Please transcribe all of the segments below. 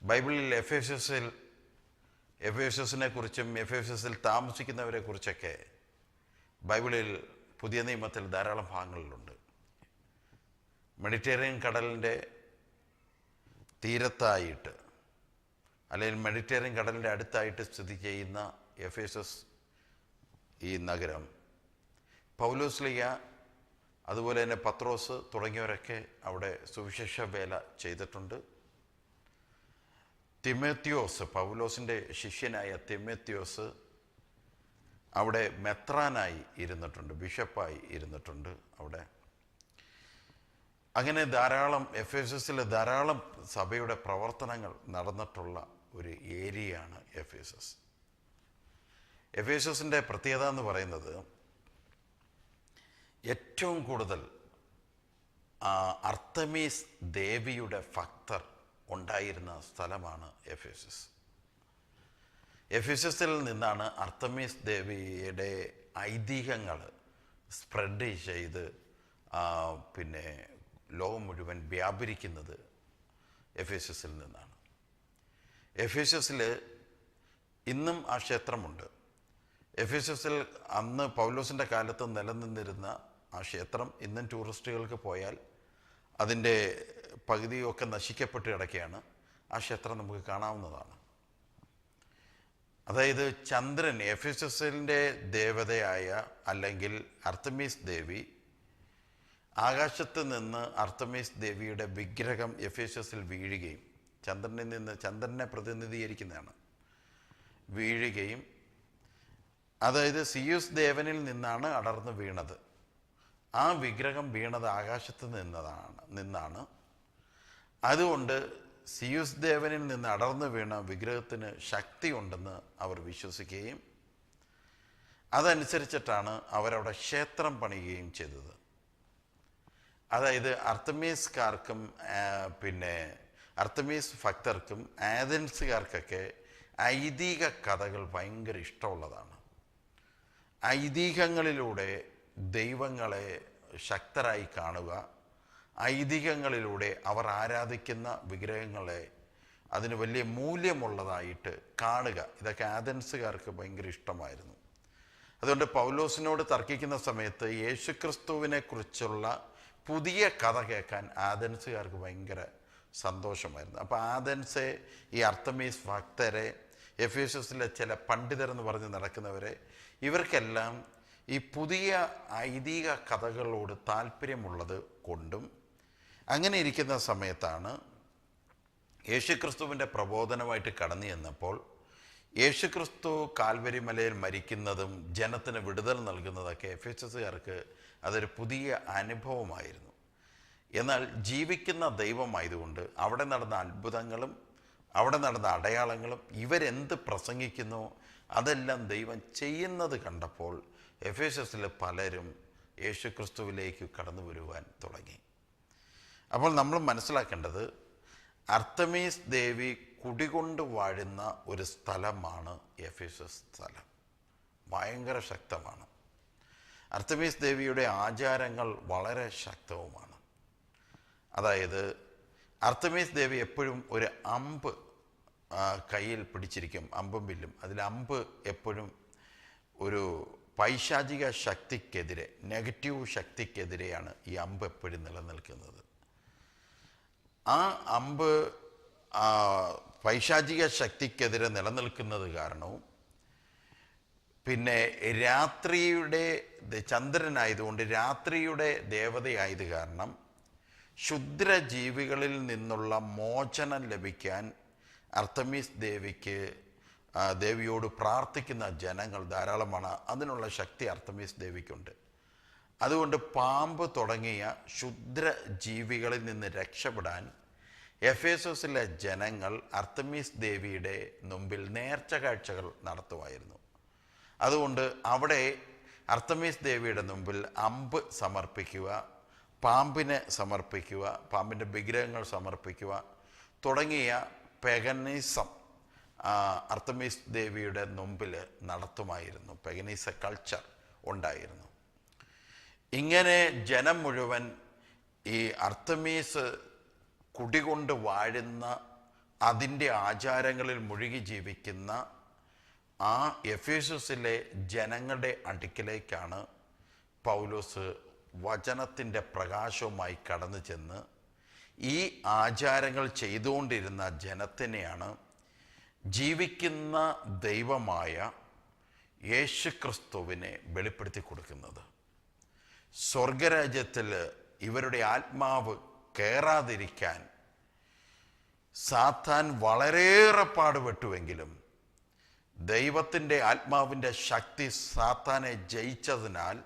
ബൈബിളിൽ എഫേസസിനെ കുറിച്ചും എഫേസസിൽ താമസിക്കുന്നവരെ കുറിച്ചൊക്കെ ബൈബിളിൽ പുതിയ നിയമത്തിൽ ധാരാളം ഭാഗങ്ങളിലുണ്ട്. മെഡിറ്ററേനിയൻ കടലിൻ്റെ തീരത്തായിട്ട് അല്ലെങ്കിൽ മെഡിറ്ററേനിയൻ കടലിൻ്റെ അടുത്തായിട്ട് സ്ഥിതി ചെയ്യുന്ന എഫേസസ് ഈ നഗരം പൗലോസ്ലീഹ അതുപോലെ തന്നെ പത്രോസ് തുടങ്ങിയവരൊക്കെ അവിടെ സുവിശേഷ വേല ചെയ്തിട്ടുണ്ട്. തിമോത്തിയോസ്, പൗലോസിൻ്റെ ശിഷ്യനായ തിമോത്തിയോസ് അവിടെ മെത്രാനായി ഇരുന്നിട്ടുണ്ട്, ബിഷപ്പായി ഇരുന്നിട്ടുണ്ട് അവിടെ. അങ്ങനെ എഫേസസിൽ ധാരാളം സഭയുടെ പ്രവർത്തനങ്ങൾ നടന്നിട്ടുള്ള ഒരു ഏരിയയാണ് എഫേസസ്. എഫേസസിൻ്റെ പ്രത്യേകത എന്ന് പറയുന്നത് ഏറ്റവും കൂടുതൽ അർത്തമീസ് ദേവിയുടെ ഭക്തർ ഉണ്ടായിരുന്ന സ്ഥലമാണ് എഫേസസ്. എഫേസസിൽ നിന്നാണ് അർത്തമീസ് ദേവിയുടെ ഐതിഹ്യങ്ങൾ സ്പ്രെഡ് ചെയ്ത് പിന്നെ ലോകം മുഴുവൻ വ്യാപരിക്കുന്നത് എഫേസസിൽ നിന്നാണ്. എഫേസസിൽ ഇന്നും ആ ക്ഷേത്രമുണ്ട്. എഫേസസിൽ അന്ന് പൗലോസിൻ്റെ കാലത്ത് നിലനിന്നിരുന്ന ആ ക്ഷേത്രം ഇന്നും ടൂറിസ്റ്റുകൾക്ക് പോയാൽ അതിൻ്റെ പകുതിയൊക്കെ നശിക്കപ്പെട്ട് കിടക്കുകയാണ്. ആ ക്ഷേത്രം നമുക്ക് കാണാവുന്നതാണ്. അതായത് ചന്ദ്രൻ, എഫേസസിൻ്റെ ദേവതയായ അല്ലെങ്കിൽ അർത്തമീസ് ദേവി, ആകാശത്ത് നിന്ന് അർത്തമീസ് ദേവിയുടെ വിഗ്രഹം എഫേസസിൽ വീഴുകയും ചന്ദ്രനെ പ്രതിനിധീകരിക്കുന്നതാണ്, വീഴുകയും, അതായത് സിയൂസ് ദേവനിൽ നിന്നാണ് അടർന്നു വീണത്. ആ വിഗ്രഹം വീണത് ആകാശത്ത് നിന്നാണ്. അതുകൊണ്ട് സിയൂസ് ദേവനിൽ നിന്ന് അടർന്നു വീണ വിഗ്രഹത്തിന് ശക്തിയുണ്ടെന്ന് അവർ വിശ്വസിക്കുകയും അതനുസരിച്ചിട്ടാണ് അവരവിടെ ക്ഷേത്രം പണിയുകയും ചെയ്തത്. അതായത് അർത്തമീസ്കാർക്കും പിന്നെ അർത്തമീസ് ഭക്തർക്കും ആഥൻസുകാർക്കൊക്കെ ഐതിഹ്യ കഥകൾ ഭയങ്കര ഇഷ്ടമുള്ളതാണ്. ഐതിഹ്യങ്ങളിലൂടെ ദൈവങ്ങളെ ശക്തരായി കാണുക, ഐതിഹ്യങ്ങളിലൂടെ അവർ ആരാധിക്കുന്ന വിഗ്രഹങ്ങളെ അതിന് വലിയ മൂല്യമുള്ളതായിട്ട് കാണുക, ഇതൊക്കെ ആഥൻസുകാർക്ക് ഭയങ്കര ഇഷ്ടമായിരുന്നു. അതുകൊണ്ട് പൗലോസിനോട് തർക്കിക്കുന്ന സമയത്ത് യേശുക്രിസ്തുവിനെ കുറിച്ചുള്ള പുതിയ കഥ കേൾക്കാൻ ആഥൻസുകാർക്ക് ഭയങ്കര സന്തോഷമായിരുന്നു. അപ്പോൾ ആഥൻസെ, ഈ അർത്തമീസ് ഭക്തരെ, എഫേസസിലെ ചില പണ്ഡിതരെന്ന് പറഞ്ഞ് നടക്കുന്നവരെ, ഇവർക്കെല്ലാം ഈ പുതിയ ഐതിഹ്യ കഥകളോട് താല്പര്യമുള്ളത് കൊണ്ടും അങ്ങനെ ഇരിക്കുന്ന സമയത്താണ് യേശുക്രിസ്തുവിൻ്റെ പ്രബോധനമായിട്ട് കടന്നു ചെന്നപ്പോൾ യേശുക്രിസ്തു കാൽവരി മലയിൽ മരിക്കുന്നതും ജനത്തിന് വിടുതൽ നൽകുന്നതൊക്കെ എഫേസസുകാർക്ക് അതൊരു പുതിയ അനുഭവമായിരുന്നു. എന്നാൽ ജീവിക്കുന്ന ദൈവമായതുകൊണ്ട് അവിടെ നടന്ന അത്ഭുതങ്ങളും അവിടെ നടന്ന അടയാളങ്ങളും ഇവരെന്ത് പ്രസംഗിക്കുന്നോ അതെല്ലാം ദൈവം ചെയ്യുന്നത് കണ്ടപ്പോൾ എഫേസസിലെ പലരും യേശുക്രിസ്തുവിലേക്ക് കടന്നു വരുവാൻ തുടങ്ങി. അപ്പോൾ നമ്മൾ മനസ്സിലാക്കേണ്ടത് അർത്തമീസ് ദേവി കുടികൊണ്ട് വാഴുന്ന ഒരു സ്ഥലമാണ് എഫേസസ് സ്ഥലം. ഭയങ്കര ശക്തമാണ്. അർത്തമീസ് ദേവിയുടെ ആചാരങ്ങൾ വളരെ ശക്തവുമാണ്. അതായത് അർത്തമീസ് ദേവി എപ്പോഴും ഒരു അമ്പ് കയ്യിൽ പിടിച്ചിരിക്കും, അമ്പും വില്ലും. അതിൽ അമ്പ് എപ്പോഴും ഒരു പൈശാചിക ശക്തിക്കെതിരെ, നെഗറ്റീവ് ശക്തിക്കെതിരെയാണ് ഈ അമ്പ് എപ്പോഴും നിലനിൽക്കുന്നത്. ആ അമ്പ് പൈശാചിക ശക്തിക്കെതിരെ നിലനിൽക്കുന്നത് കാരണവും പിന്നെ രാത്രിയുടെ ചന്ദ്രനായതുകൊണ്ട് രാത്രിയുടെ ദേവതയായത് കാരണം ക്ഷുദ്രജീവികളിൽ നിന്നുള്ള മോചനം ലഭിക്കാൻ അർത്തമീസ് ദേവിയോട് പ്രാർത്ഥിക്കുന്ന ജനങ്ങൾ ധാരാളമാണ്. അതിനുള്ള ശക്തി അർത്തമീസ് ദേവിക്കുണ്ട്. അതുകൊണ്ട് പാമ്പ് തുടങ്ങിയ ക്ഷുദ്രജീവികളിൽ നിന്ന് രക്ഷപ്പെടാൻ എഫേസസിലെ ജനങ്ങൾ അർത്തമീസ് ദേവിയുടെ മുമ്പിൽ നേർച്ച കാഴ്ചകൾ നടത്തുമായിരുന്നു. അതുകൊണ്ട് അവിടെ അർത്തമീസ് ദേവിയുടെ മുമ്പിൽ അമ്പ് സമർപ്പിക്കുക, പാമ്പിനെ സമർപ്പിക്കുക, പാമ്പിൻ്റെ വിഗ്രഹങ്ങൾ സമർപ്പിക്കുക തുടങ്ങിയ പെഗനിസം അർത്തമീസ് ദേവിയുടെ മുമ്പിൽ നടത്തുമായിരുന്നു. പെഗനീസ കൾച്ചർ ഉണ്ടായിരുന്നു. ഇങ്ങനെ ജനം മുഴുവൻ ഈ അർത്തമീസ് കുടികൊണ്ട് വാഴുന്ന അതിൻ്റെ ആചാരങ്ങളിൽ മുഴുകി ജീവിക്കുന്ന ആ എഫേസസിലെ ജനങ്ങളുടെ അടുക്കിലേക്കാണ് പൗലോസ് വചനത്തിൻ്റെ പ്രകാശവുമായി കടന്നു ചെന്ന് ഈ ആചാരങ്ങൾ ചെയ്തുകൊണ്ടിരുന്ന ജനത്തിനെയാണ് ജീവിക്കുന്ന ദൈവമായ യേശുക്രിസ്തുവിനെ വെളിപ്പെടുത്തി കൊടുക്കുന്നത്. സ്വർഗരാജ്യത്തിൽ ഇവരുടെ ആത്മാവ് കയറാതിരിക്കാൻ സാത്താൻ വളരെയേറെ പാടുപെട്ടുവെങ്കിലും ദൈവത്തിൻ്റെ ആത്മാവിൻ്റെ ശക്തി സാത്താനെ ജയിച്ചതിനാൽ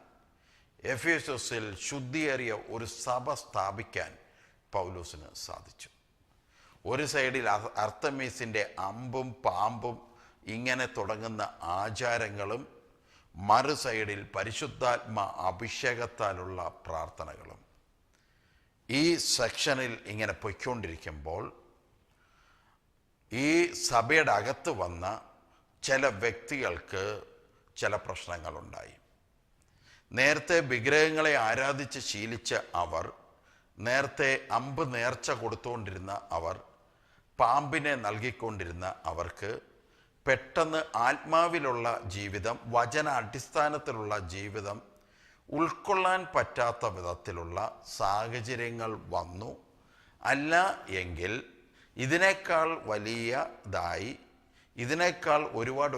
എഫേസസിൽ ശുദ്ധിയേറിയ ഒരു സഭ സ്ഥാപിക്കാൻ പൗലോസിന് സാധിച്ചു. ഒരു സൈഡിൽ അർത്തമീസിൻ്റെ അമ്പും പാമ്പും ഇങ്ങനെ തുടങ്ങുന്ന ആചാരങ്ങളും, മറു സൈഡിൽ പരിശുദ്ധാത്മ അഭിഷേകത്താലുള്ള പ്രാർത്ഥനകളും. ഈ സെക്ഷനിൽ ഇങ്ങനെ പൊയ്ക്കൊണ്ടിരിക്കുമ്പോൾ ഈ സഭയുടെ അകത്ത് വന്ന ചില വ്യക്തികൾക്ക് ചില പ്രശ്നങ്ങളുണ്ടായി. നേരത്തെ വിഗ്രഹങ്ങളെ ആരാധിച്ച് ശീലിച്ച അവർ, നേരത്തെ അമ്പ് നേർച്ച കൊടുത്തുകൊണ്ടിരുന്ന അവർ, പാമ്പിനെ നൽകിക്കൊണ്ടിരുന്ന അവർക്ക് പെട്ടെന്ന് ആത്മാവിലുള്ള ജീവിതം, വചന അടിസ്ഥാനത്തിലുള്ള ജീവിതം ഉൾക്കൊള്ളാൻ പറ്റാത്ത വിധത്തിലുള്ള സാഹചര്യങ്ങൾ വന്നു. അല്ല എങ്കിൽ ഇതിനേക്കാൾ വലിയതായി, ഇതിനേക്കാൾ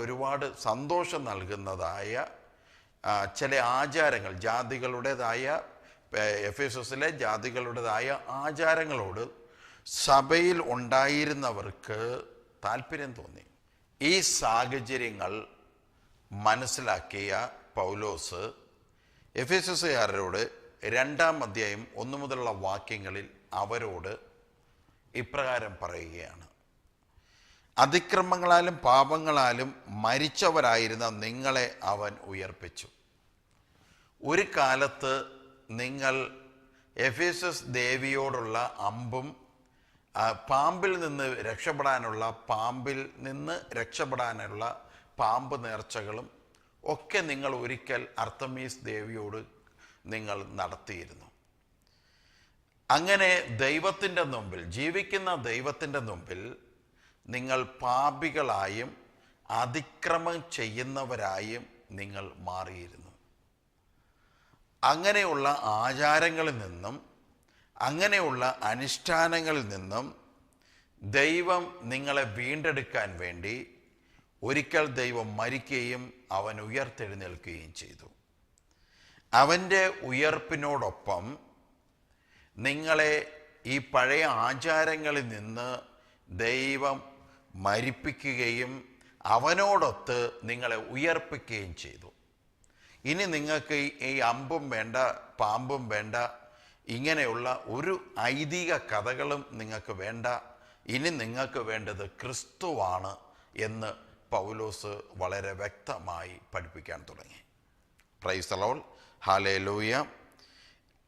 ഒരുപാട് സന്തോഷം നൽകുന്നതായ ചില ആചാരങ്ങൾ, ജാതികളുടേതായ, എഫേസസിലെ ജാതികളുടേതായ ആചാരങ്ങളോട് സഭയിൽ ഉണ്ടായിരുന്നവർക്ക് താല്പര്യം തോന്നി. ഈ സാഹചര്യങ്ങൾ മനസ്സിലാക്കിയ പൗലോസ് എഫേസസുകാരോട് 2-ാം അധ്യായം 1 മുതലുള്ള വാക്യങ്ങളിൽ അവരോട് ഇപ്രകാരം പറയുകയാണ്: അതിക്രമങ്ങളാലും പാപങ്ങളാലും മരിച്ചവരായിരുന്ന നിങ്ങളെ അവൻ ഉയർപ്പിച്ചു. ഒരു കാലത്ത് നിങ്ങൾ എഫേസസ് ദേവിയോടുള്ള അമ്പും പാമ്പിൽ നിന്ന് രക്ഷപ്പെടാനുള്ള പാമ്പ് നേർച്ചകളും ഒക്കെ നിങ്ങൾ ഒരിക്കൽ അർത്തമീസ് ദേവിയോട് നിങ്ങൾ നടത്തിയിരുന്നു. അങ്ങനെ ദൈവത്തിൻ്റെ മുമ്പിൽ, ജീവിക്കുന്ന ദൈവത്തിൻ്റെ മുമ്പിൽ നിങ്ങൾ പാപികളായും അതിക്രമം ചെയ്യുന്നവരായും നിങ്ങൾ മാറിയിരുന്നു. അങ്ങനെയുള്ള ആചാരങ്ങളിൽ നിന്നും അങ്ങനെയുള്ള അനുഷ്ഠാനങ്ങളിൽ നിന്നും ദൈവം നിങ്ങളെ വീണ്ടെടുക്കാൻ വേണ്ടി ഒരിക്കൽ ദൈവം മരിക്കുകയും അവൻ ഉയർത്തെഴുന്നേൽക്കുകയും ചെയ്തു. അവൻ്റെ ഉയർപ്പിനോടൊപ്പം നിങ്ങളെ ഈ പഴയ ആചാരങ്ങളിൽ നിന്ന് ദൈവം മരിപ്പിക്കുകയും അവനോടൊത്ത് നിങ്ങളെ ഉയർപ്പിക്കുകയും ചെയ്തു. ഇനി നിങ്ങൾക്ക് ഈ അമ്പും വേണ്ട, പാമ്പും വേണ്ട, ഇങ്ങനെയുള്ള ഒരു ഐതിഹ്യ കഥകളും നിങ്ങൾക്ക് വേണ്ട. ഇനി നിങ്ങൾക്ക് വേണ്ടത് ക്രിസ്തുവാണ് എന്ന് പൗലോസ് വളരെ വ്യക്തമായി പഠിപ്പിക്കാൻ തുടങ്ങി. Praise the Lord, hallelujah.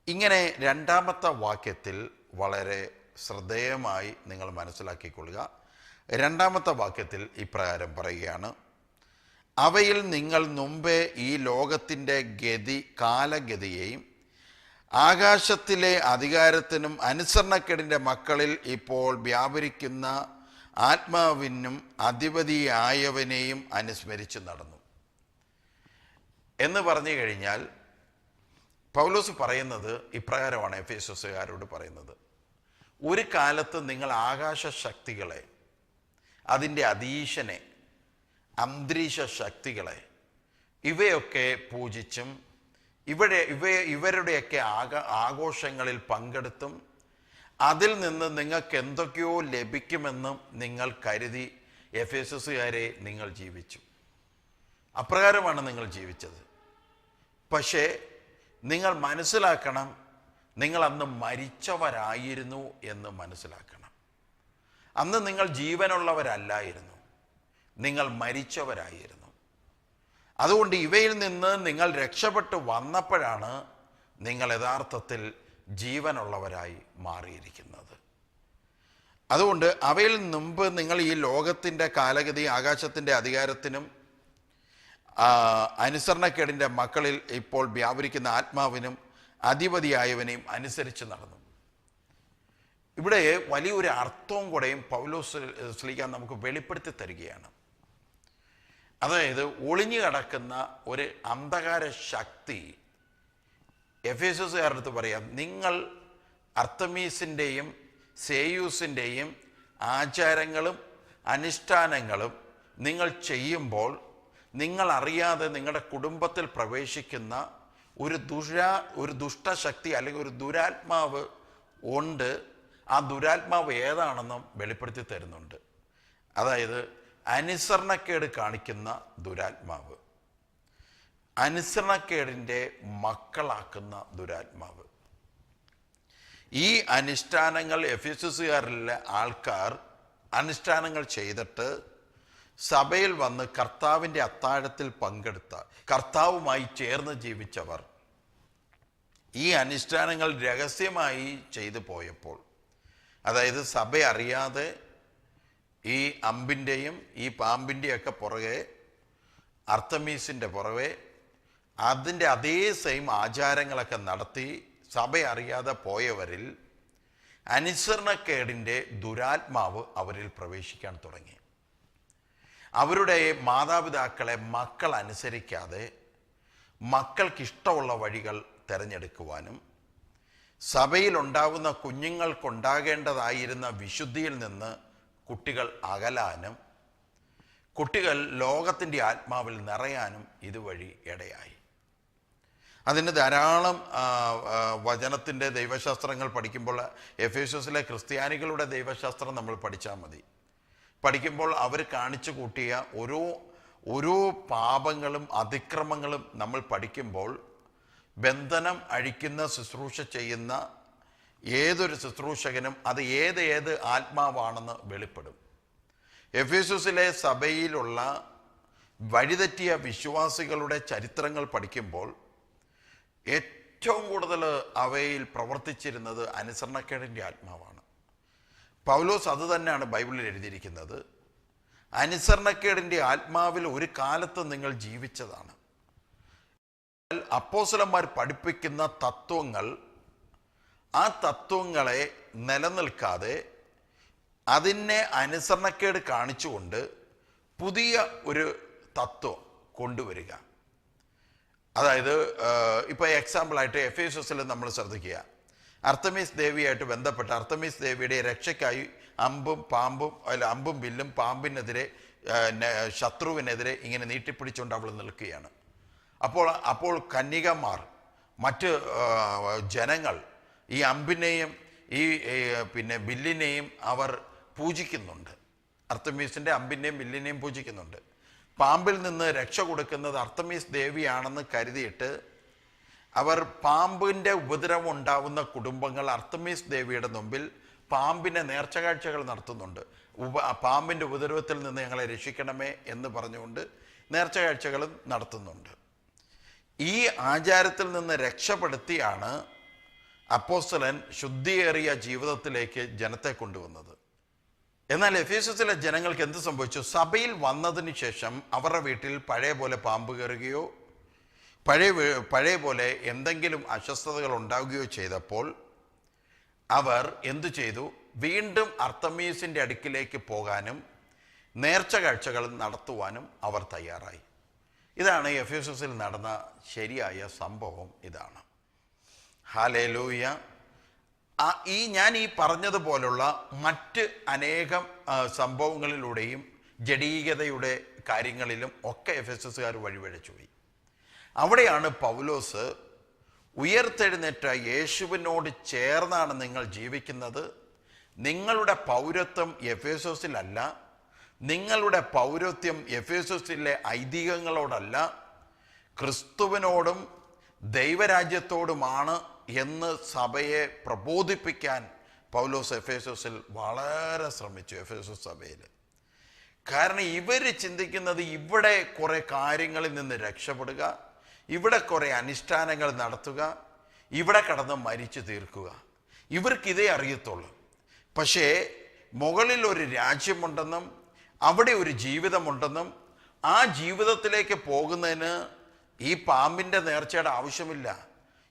ഇങ്ങനെ 2-ാമത്തെ വാക്യത്തിൽ വളരെ ശ്രദ്ധേയമായി നിങ്ങൾ മനസ്സിലാക്കിക്കൊള്ളുക. 2-ാമത്തെ വാക്യത്തിൽ ഇപ്രകാരം പറയുകയാണ്: അവയിൽ നിങ്ങൾ മുമ്പേ ഈ ലോകത്തിൻ്റെ കാലഗതിയെയും ആകാശത്തിലെ അധികാരത്തിനും അനുസരണക്കേടിൻ്റെ മക്കളിൽ ഇപ്പോൾ വ്യാപരിക്കുന്ന ആത്മാവിനും അധിപതിയായവനെയും അനുസ്മരിച്ച് നടന്നു എന്ന് പറഞ്ഞു കഴിഞ്ഞാൽ പൗലോസ് പറയുന്നത് ഇപ്രകാരമാണ് എഫേസസുകാരോട് പറയുന്നത്: ഒരു കാലത്ത് നിങ്ങൾ ആകാശ ശക്തികളെ, അതിൻ്റെ അധീശനെ, അന്തരീക്ഷ ശക്തികളെ, ഇവയൊക്കെ പൂജിച്ചും ഇവരുടെയൊക്കെ ആഘോഷങ്ങളിൽ പങ്കെടുത്തും അതിൽ നിന്ന് നിങ്ങൾക്ക് എന്തൊക്കെയോ ലഭിക്കുമെന്നും നിങ്ങൾ കരുതി എഫേസസുകാരെ നിങ്ങൾ ജീവിച്ചു. അപ്രകാരമാണ് നിങ്ങൾ ജീവിച്ചത്. പക്ഷേ നിങ്ങൾ മനസ്സിലാക്കണം, നിങ്ങൾ അന്ന് മരിച്ചവരായിരുന്നു എന്ന് മനസ്സിലാക്കണം. അന്ന് നിങ്ങൾ ജീവനുള്ളവരല്ലായിരുന്നു, നിങ്ങൾ മരിച്ചവരായിരുന്നു. അതുകൊണ്ട് ഇവയിൽ നിന്ന് നിങ്ങൾ രക്ഷപ്പെട്ടു വന്നപ്പോഴാണ് നിങ്ങൾ യഥാർത്ഥത്തിൽ ജീവനുള്ളവരായി മാറിയിരിക്കുന്നത്. അതുകൊണ്ട് അവയിൽ മുമ്പ് നിങ്ങൾ ഈ ലോകത്തിൻ്റെ കാലഗതി, ആകാശത്തിൻ്റെ അധികാരത്തിനും അനുസരണക്കേടിൻ്റെ മക്കളിൽ ഇപ്പോൾ വ്യാപരിക്കുന്ന ആത്മാവിനും അധിപതിയായവനെയും അനുസരിച്ച് നടന്നു. ഇവിടെ വലിയൊരു അർത്ഥവും കൂടെയും പൗലോസ് ശ്ലീഹ നമുക്ക് വെളിപ്പെടുത്തി തരികയാണ്. അതായത് ഒളിഞ്ഞു കിടക്കുന്ന ഒരു അന്ധകാര ശക്തി എഫേസ്യസുകാരുടെ അടുത്ത് പറയാം, നിങ്ങൾ അർത്തമീസിൻ്റെയും സേയൂസിൻ്റെയും ആചാരങ്ങളും അനുഷ്ഠാനങ്ങളും നിങ്ങൾ ചെയ്യുമ്പോൾ നിങ്ങൾ അറിയാതെ നിങ്ങളുടെ കുടുംബത്തിൽ പ്രവേശിക്കുന്ന ഒരു ദുഷ്ടശക്തി അല്ലെങ്കിൽ ഒരു ദുരാത്മാവ് ഉണ്ട്. ആ ദുരാത്മാവ് ഏതാണെന്നും വെളിപ്പെടുത്തി തരുന്നുണ്ട്. അതായത് അനുസരണക്കേട് കാണിക്കുന്ന ദുരാത്മാവ്, അനുസരണക്കേടിൻ്റെ മക്കളാക്കുന്ന ദുരാത്മാവ്. ഈ അനുഷ്ഠാനങ്ങൾ എഫേസ്യസുകാരിലെ ആൾക്കാർ അനുഷ്ഠാനങ്ങൾ ചെയ്തിട്ട് സഭയിൽ വന്ന് കർത്താവിൻ്റെ അത്താഴത്തിൽ പങ്കെടുത്ത, കർത്താവുമായി ചേർന്ന് ജീവിച്ചവർ ഈ അനുഷ്ഠാനങ്ങൾ രഹസ്യമായി ചെയ്തു പോയപ്പോൾ, അതായത് സഭ അറിയാതെ ഈ അമ്പിൻ്റെയും ഈ പാമ്പിൻ്റെയൊക്കെ പുറകെ, അർത്തമീസിൻ്റെ പുറകെ അതിൻ്റെ അതേ സെയിം ആചാരങ്ങളൊക്കെ നടത്തി സഭ അറിയാതെ പോയവരിൽ അനുസരണക്കേടിൻ്റെ ദുരാത്മാവ് അവരിൽ പ്രവേശിക്കാൻ തുടങ്ങി. അവരുടെ മാതാപിതാക്കളെ മക്കൾ അനുസരിക്കാതെ മക്കൾക്കിഷ്ടമുള്ള വഴികൾ തിരഞ്ഞെടുക്കുവാനും സഭയിലുണ്ടാകുന്ന കുഞ്ഞുങ്ങൾക്കുണ്ടാകേണ്ടതായിരുന്ന വിശുദ്ധിയിൽ നിന്ന് കുട്ടികൾ അകലാനും കുട്ടികൾ ലോകത്തിൻ്റെ ആത്മാവിൽ നിറയാനും ഇതുവഴി ഇടയായി. അതിന് ധാരാളം വചനത്തിൻ്റെ ദൈവശാസ്ത്രങ്ങൾ പഠിക്കുമ്പോൾ, എഫേസ്യസിലെ ക്രിസ്ത്യാനികളുടെ ദൈവശാസ്ത്രം നമ്മൾ പഠിച്ചാൽ മതി. പഠിക്കുമ്പോൾ അവർ കാണിച്ചു കൂട്ടിയ ഓരോ പാപങ്ങളും അതിക്രമങ്ങളും നമ്മൾ പഠിക്കുമ്പോൾ ബന്ധനം അഴിക്കുന്ന ശുശ്രൂഷ ചെയ്യുന്ന ഏതൊരു ശുശ്രൂഷകനും അത് ഏത് ആത്മാവാണെന്ന് വെളിപ്പെടും. എഫേസ്യസിലെ സഭയിലുള്ള വഴിതെറ്റിയ വിശ്വാസികളുടെ ചരിത്രങ്ങൾ പഠിക്കുമ്പോൾ ഏറ്റവും കൂടുതൽ അവയിൽ പ്രവർത്തിച്ചിരുന്നത് അനുസരണക്കേടിൻ്റെ ആത്മാവാണ്. പൗലോസ് അത് തന്നെയാണ് ബൈബിളിൽ എഴുതിയിരിക്കുന്നത്. അനുസരണക്കേടിൻ്റെ ആത്മാവിൽ ഒരു കാലത്ത് നിങ്ങൾ ജീവിച്ചതാണ്. അപ്പോസ്തലന്മാർ പഠിപ്പിക്കുന്ന തത്വങ്ങൾ, ആ തത്വങ്ങളെ നിലനിൽക്കാതെ അതിനെ അനുസരണക്കേട് കാണിച്ചുകൊണ്ട് പുതിയ ഒരു തത്വം കൊണ്ടുവരിക. അതായത് ഇപ്പോൾ എക്സാമ്പിളായിട്ട് എഫേസ്യസിൽ നമ്മൾ ശ്രദ്ധിക്കുക, അർത്തമീസ് ദേവിയായിട്ട് ബന്ധപ്പെട്ട് അർത്തമീസ് ദേവിയുടെ രക്ഷയ്ക്കായി അമ്പും വില്ലും പാമ്പിനെതിരെ, ശത്രുവിനെതിരെ ഇങ്ങനെ നീട്ടിപ്പിടിച്ചുകൊണ്ട് അവൾ നിൽക്കുകയാണ്. അപ്പോൾ കന്യകമാർ, മറ്റ് ജനങ്ങൾ ഈ അമ്പിനെയും ഈ ബില്ലിനെയും അവർ പൂജിക്കുന്നുണ്ട്. അർത്തമീസിൻ്റെ അമ്പിനെയും ബില്ലിനെയും പൂജിക്കുന്നുണ്ട്. പാമ്പിൽ നിന്ന് രക്ഷ കൊടുക്കുന്നത് അർത്തമീസ് ദേവിയാണെന്ന് കരുതിയിട്ട് അവർ പാമ്പിൻ്റെ ഉപദ്രവം ഉണ്ടാവുന്ന കുടുംബങ്ങൾ അർത്തമീസ് ദേവിയുടെ മുമ്പിൽ പാമ്പിനെ നേർച്ചകാഴ്ചകൾ നടത്തുന്നുണ്ട്. പാമ്പിൻ്റെ ഉപദ്രവത്തിൽ നിന്ന് ഞങ്ങളെ രക്ഷിക്കണമേ എന്ന് പറഞ്ഞുകൊണ്ട് നേർച്ചകാഴ്ചകളും നടത്തുന്നുണ്ട്. ഈ ആചാരത്തിൽ നിന്ന് രക്ഷപ്പെടുത്തിയാണ് അപ്പോസ്തലൻ ശുദ്ധിയേറിയ ജീവിതത്തിലേക്ക് ജനത്തെ കൊണ്ടുവന്നത്. എന്നാൽ എഫേസ്യസിലെ ജനങ്ങൾക്ക് എന്ത് സംഭവിച്ചു? സഭയിൽ വന്നതിന് ശേഷം അവരുടെ വീട്ടിൽ പഴയ പോലെ പാമ്പ് കയറുകയോ പഴയ പോലെ എന്തെങ്കിലും അസ്വസ്ഥതകൾ ഉണ്ടാവുകയോ ചെയ്തപ്പോൾ അവർ എന്തു ചെയ്തു? വീണ്ടും അർത്തമീസിൻ്റെ അടുക്കിലേക്ക് പോകാനും നേർച്ച കാഴ്ചകൾ നടത്തുവാനും അവർ തയ്യാറായി. ഇതാണ് എഫേസ്യസിൽ നടന്ന ശരിയായ സംഭവം. ഇതാണ്. ഹല്ലേലൂയ. ഞാൻ ഈ പറഞ്ഞതുപോലുള്ള മറ്റ് അനേകം സംഭവങ്ങളിലൂടെയും ജഡീകതയുടെ കാര്യങ്ങളിലും ഒക്കെ എഫേസ്യസുകാർ വഴിവഴച്ചു പോയി. അവിടെയാണ് പൗലോസ് ഉയർത്തെഴുന്നേറ്റ യേശുവിനോട് ചേർന്നാണ് നിങ്ങൾ ജീവിക്കുന്നത്, നിങ്ങളുടെ പൗരത്വം എഫേസോസിലല്ല, നിങ്ങളുടെ പൗരത്വം എഫേസോസിലെ ഐതിഹ്യങ്ങളോടല്ല, ക്രിസ്തുവിനോടും ദൈവരാജ്യത്തോടുമാണ് എന്ന് സഭയെ പ്രബോധിപ്പിക്കാൻ പൗലോസ് എഫേസോസിൽ വളരെ ശ്രമിച്ചു. എഫേസോസ് സഭയിൽ. കാരണം ഇവർ ചിന്തിക്കുന്നത് ഇവിടെ കുറേ കാര്യങ്ങളിൽ നിന്ന് രക്ഷപ്പെടുക, ഇവിടെ കുറേ അനുഷ്ഠാനങ്ങൾ നടത്തുക, ഇവിടെ കടന്ന് മരിച്ചു തീർക്കുക, ഇവർക്കിതേ അറിയത്തുള്ളൂ. പക്ഷേ മുകളിൽ ഒരു രാജ്യമുണ്ടെന്നും അവിടെ ഒരു ജീവിതമുണ്ടെന്നും ആ ജീവിതത്തിലേക്ക് പോകുന്നതിന് ഈ പാമ്പിൻ്റെ നേർച്ചയുടെ ആവശ്യമില്ല,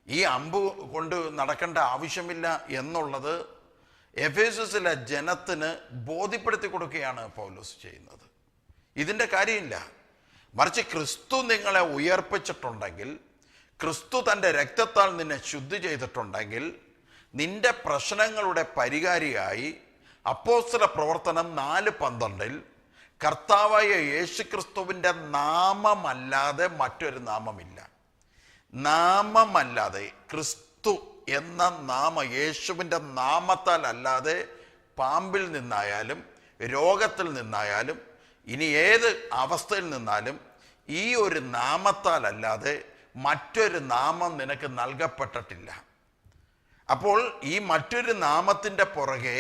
ഈ അമ്പ് കൊണ്ട് നടക്കേണ്ട ആവശ്യമില്ല എന്നുള്ളത് എഫേസസിലെ ജനത്തിന് ബോധ്യപ്പെടുത്തി കൊടുക്കുകയാണ് പൗലോസ് ചെയ്യുന്നത്. ഇതിൻ്റെ കാര്യമില്ല. മറിച്ച് ക്രിസ്തു നിങ്ങളെ ഉയർപ്പിച്ചിട്ടുണ്ടെങ്കിൽ, ക്രിസ്തു തൻ്റെ രക്തത്താൽ നിന്നെ ശുദ്ധി ചെയ്തിട്ടുണ്ടെങ്കിൽ, നിന്റെ പ്രശ്നങ്ങളുടെ പരിഹാരിയായി അപ്പോസ്തല പ്രവർത്തനം 4:12 കർത്താവായ യേശുക്രിസ്തുവിൻ്റെ നാമമല്ലാതെ മറ്റൊരു നാമമില്ല. നാമമല്ലാതെ, ക്രിസ്തു എന്ന നാമം, യേശുവിൻ്റെ നാമത്താൽ അല്ലാതെ പാമ്പിൽ നിന്നായാലും രോഗത്തിൽ നിന്നായാലും ഇനി ഏത് അവസ്ഥയിൽ നിന്നാലും ഈ ഒരു നാമത്താൽ അല്ലാതെ മറ്റൊരു നാമം നിനക്ക് നൽകപ്പെട്ടിട്ടില്ല. അപ്പോൾ ഈ മറ്റൊരു നാമത്തിൻ്റെ പുറകെ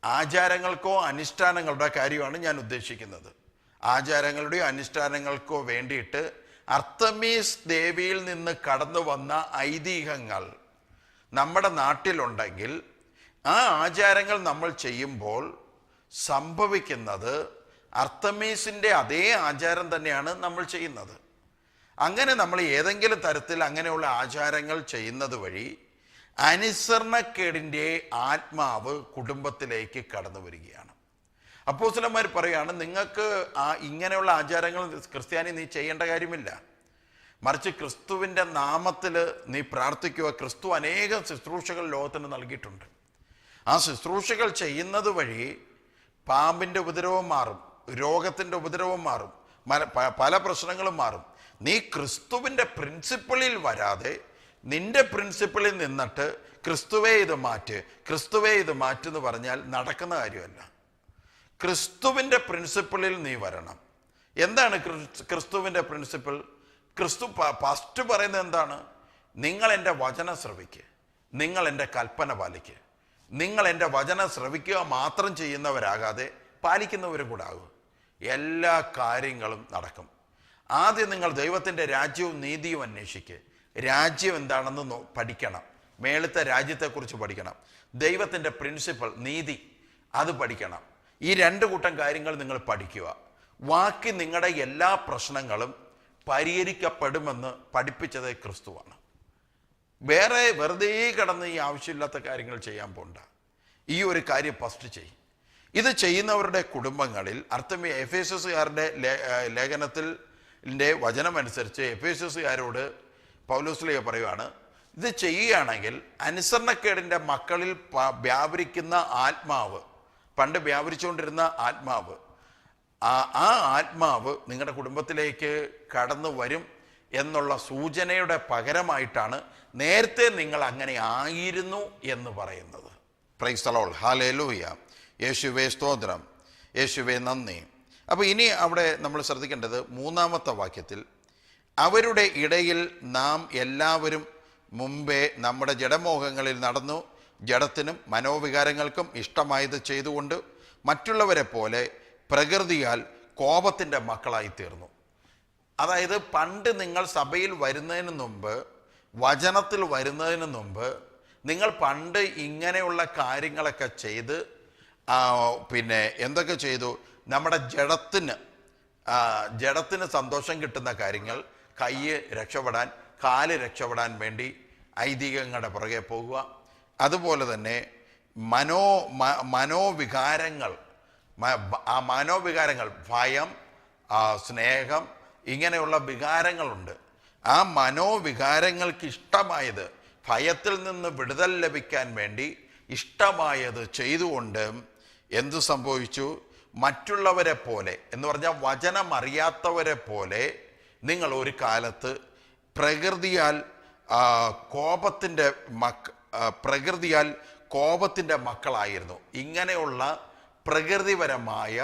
ആചാരങ്ങൾക്കോ അനുഷ്ഠാനങ്ങളുടെ കാര്യമാണ് ഞാൻ ഉദ്ദേശിക്കുന്നത്. ആചാരങ്ങളുടെയോ അനുഷ്ഠാനങ്ങൾക്കോ വേണ്ടിയിട്ട് അർത്തമീസ് ദേവിയിൽ നിന്ന് കടന്നു വന്ന ഐതിഹ്യങ്ങൾ നമ്മുടെ നാട്ടിലുണ്ടെങ്കിൽ ആ ആചാരങ്ങൾ നമ്മൾ ചെയ്യുമ്പോൾ സംഭവിക്കുന്നത് അർത്തമീസിൻ്റെ അതേ ആചാരം തന്നെയാണ് നമ്മൾ ചെയ്യുന്നത്. അങ്ങനെ നമ്മൾ ഏതെങ്കിലും തരത്തിൽ അങ്ങനെയുള്ള ആചാരങ്ങൾ ചെയ്യുന്നത് വഴി അനുസരണക്കേടിൻ്റെ ആത്മാവ് കുടുംബത്തിലേക്ക് കടന്നു വരികയാണ്. അപ്പോസ്തലന്മാർ പറയുകയാണ്, നിങ്ങൾക്ക് ഇങ്ങനെയുള്ള ആചാരങ്ങൾ ക്രിസ്ത്യാനി നീ ചെയ്യേണ്ട കാര്യമില്ല. മറിച്ച് ക്രിസ്തുവിൻ്റെ നാമത്തിൽ നീ പ്രാർത്ഥിക്കുക. ക്രിസ്തു അനേകം ശുശ്രൂഷകൾ ലോകത്തിന് നൽകിയിട്ടുണ്ട്. ആ ശുശ്രൂഷകൾ ചെയ്യുന്നത് വഴി പാമ്പിൻ്റെ ഉപദ്രവം മാറും, രോഗത്തിൻ്റെ ഉപദ്രവം മാറും, പല പ്രശ്നങ്ങളും മാറും. നീ ക്രിസ്തുവിൻ്റെ പ്രിൻസിപ്പിളിൽ വരാതെ നിന്റെ പ്രിൻസിപ്പിളിൽ നിന്നിട്ട് ക്രിസ്തുവേ ഇത് മാറ്റ്, ക്രിസ്തുവേ ഇത് മാറ്റെന്ന് പറഞ്ഞാൽ നടക്കുന്ന കാര്യമല്ല. ക്രിസ്തുവിൻ്റെ പ്രിൻസിപ്പിളിൽ നീ വരണം. എന്താണ് ക്രിസ്തുവിൻ്റെ പ്രിൻസിപ്പിൾ? ക്രിസ്തു ഫസ്റ്റ് പറയുന്നത് എന്താണ്? നിങ്ങൾ എൻ്റെ വചനം ശ്രവിക്കുക, നിങ്ങൾ എൻ്റെ കൽപ്പന പാലിക്കുക. നിങ്ങൾ എൻ്റെ വചനം ശ്രവിക്കുക മാത്രം ചെയ്യുന്നവരാകാതെ പാലിക്കുന്നവരും കൂടെ ആകും. എല്ലാ കാര്യങ്ങളും നടക്കും. ആദ്യം നിങ്ങൾ ദൈവത്തിൻ്റെ രാജ്യവും നീതിയും അന്വേഷിക്കുക. രാജ്യം എന്താണെന്ന് പഠിക്കണം. മേളത്തെ രാജ്യത്തെക്കുറിച്ച് പഠിക്കണം. ദൈവത്തിൻ്റെ പ്രിൻസിപ്പൽ നീതി അത് പഠിക്കണം. ഈ 2 കൂട്ടം കാര്യങ്ങൾ നിങ്ങൾ പഠിക്കുക. ബാക്കി നിങ്ങളുടെ എല്ലാ പ്രശ്നങ്ങളും പരിഹരിക്കപ്പെടുമെന്ന് പഠിപ്പിച്ചത് ക്രിസ്തുവാണ്. വേറെ വെറുതെ കിടന്ന് ഈ ആവശ്യമില്ലാത്ത കാര്യങ്ങൾ ചെയ്യാൻ പോണ്ട. ഈ ഒരു കാര്യം ഫസ്റ്റ് ചെയ്യും. ഇത് ചെയ്യുന്നവരുടെ കുടുംബങ്ങളിൽ എഫേസസുകാരുടെ ലേഖനത്തിൽ വചനമനുസരിച്ച് എഫേസസുകാരോട് പൗലോസ് പറയുവാണ്, ഇത് ചെയ്യുകയാണെങ്കിൽ അനുസരണക്കേടിൻ്റെ മക്കളിൽ വ്യാപരിക്കുന്ന ആത്മാവ്, പണ്ട് വ്യാപരിച്ചുകൊണ്ടിരുന്ന ആത്മാവ്, ആ ആത്മാവ് നിങ്ങളുടെ കുടുംബത്തിലേക്ക് കടന്നു വരും എന്നുള്ള സൂചനയുടെ പകരമായിട്ടാണ് നേരത്തെ നിങ്ങൾ അങ്ങനെ ആയിരുന്നു എന്ന് പറയുന്നത്. Praise the Lord, hallelujah. യേശുവേ സ്തോത്രം, യേശുവേ നന്ദി. അപ്പോൾ ഇനി അവിടെ നമ്മൾ ശ്രദ്ധിക്കേണ്ടത് 3-ാമത്തെ വാക്യത്തിൽ, അവരുടെ ഇടയിൽ നാം എല്ലാവരും മുമ്പേ നമ്മുടെ ജഡമോഹങ്ങളിൽ നടന്നു, ജഡത്തിനും മനോവികാരങ്ങൾക്കും ഇഷ്ടമായത് ചെയ്തുകൊണ്ട് മറ്റുള്ളവരെ പോലെ പ്രകൃതിയാൽ കോപത്തിൻ്റെ മക്കളായി തീർന്നു. അതായത് പണ്ട് നിങ്ങൾ സഭയിൽ വരുന്നതിന് മുമ്പ്, വചനത്തിൽ വരുന്നതിന് മുമ്പ് നിങ്ങൾ പണ്ട് ഇങ്ങനെയുള്ള കാര്യങ്ങളൊക്കെ ചെയ്ത് പിന്നെ എന്തൊക്കെ ചെയ്തു? നമ്മുടെ ജഡത്തിന് സന്തോഷം കിട്ടുന്ന കാര്യങ്ങൾ, കൈ രക്ഷപ്പെടാൻ, കാല് രക്ഷപ്പെടാൻ വേണ്ടി ഐതിഹ്യങ്ങളുടെ പുറകെ പോകുക. അതുപോലെ തന്നെ മനോവികാരങ്ങൾ, ഭയം, സ്നേഹം, ഇങ്ങനെയുള്ള വികാരങ്ങളുണ്ട്. ആ മനോവികാരങ്ങൾക്ക് ഇഷ്ടമായത്, ഭയത്തിൽ നിന്ന് വിടുതൽ ലഭിക്കാൻ വേണ്ടി ഇഷ്ടമായത് ചെയ്തുകൊണ്ട് എന്തു സംഭവിച്ചു? മറ്റുള്ളവരെ പോലെ എന്ന് പറഞ്ഞാൽ വചനം അറിയാത്തവരെ പോലെ നിങ്ങൾ ഒരു കാലത്ത് പ്രകൃതിയാൽ കോപത്തിൻ്റെ മക്കളായിരുന്നു. ഇങ്ങനെയുള്ള പ്രകൃതിപരമായ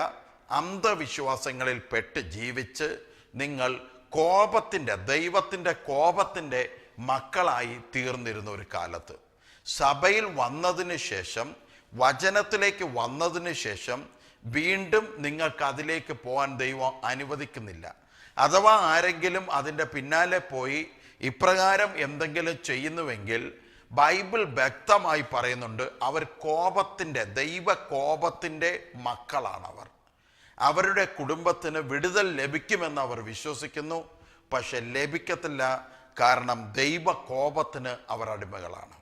അന്ധവിശ്വാസങ്ങളിൽ പെട്ട് ജീവിച്ച് നിങ്ങൾ ദൈവത്തിൻ്റെ കോപത്തിൻ്റെ മക്കളായി തീർന്നിരുന്ന ഒരു കാലത്ത്, സഭയിൽ വന്നതിന് ശേഷം, വചനത്തിലേക്ക് വന്നതിന് ശേഷം വീണ്ടും നിങ്ങൾക്ക് അതിലേക്ക് പോകാൻ ദൈവം അനുവദിക്കുന്നില്ല. അഥവാ ആരെങ്കിലും അതിൻ്റെ പിന്നാലെ പോയി ഇപ്രകാരം എന്തെങ്കിലും ചെയ്യുന്നുവെങ്കിൽ ബൈബിൾ വ്യക്തമായി പറയുന്നുണ്ട്, അവർ ദൈവകോപത്തിൻ്റെ മക്കളാണവർ. അവരുടെ കുടുംബത്തിന് വിടുതൽ ലഭിക്കുമെന്ന് അവർ വിശ്വസിക്കുന്നു. പക്ഷെ ലഭിക്കത്തില്ല. കാരണം ദൈവകോപത്തിന് അവർ അടിമകളാണ്.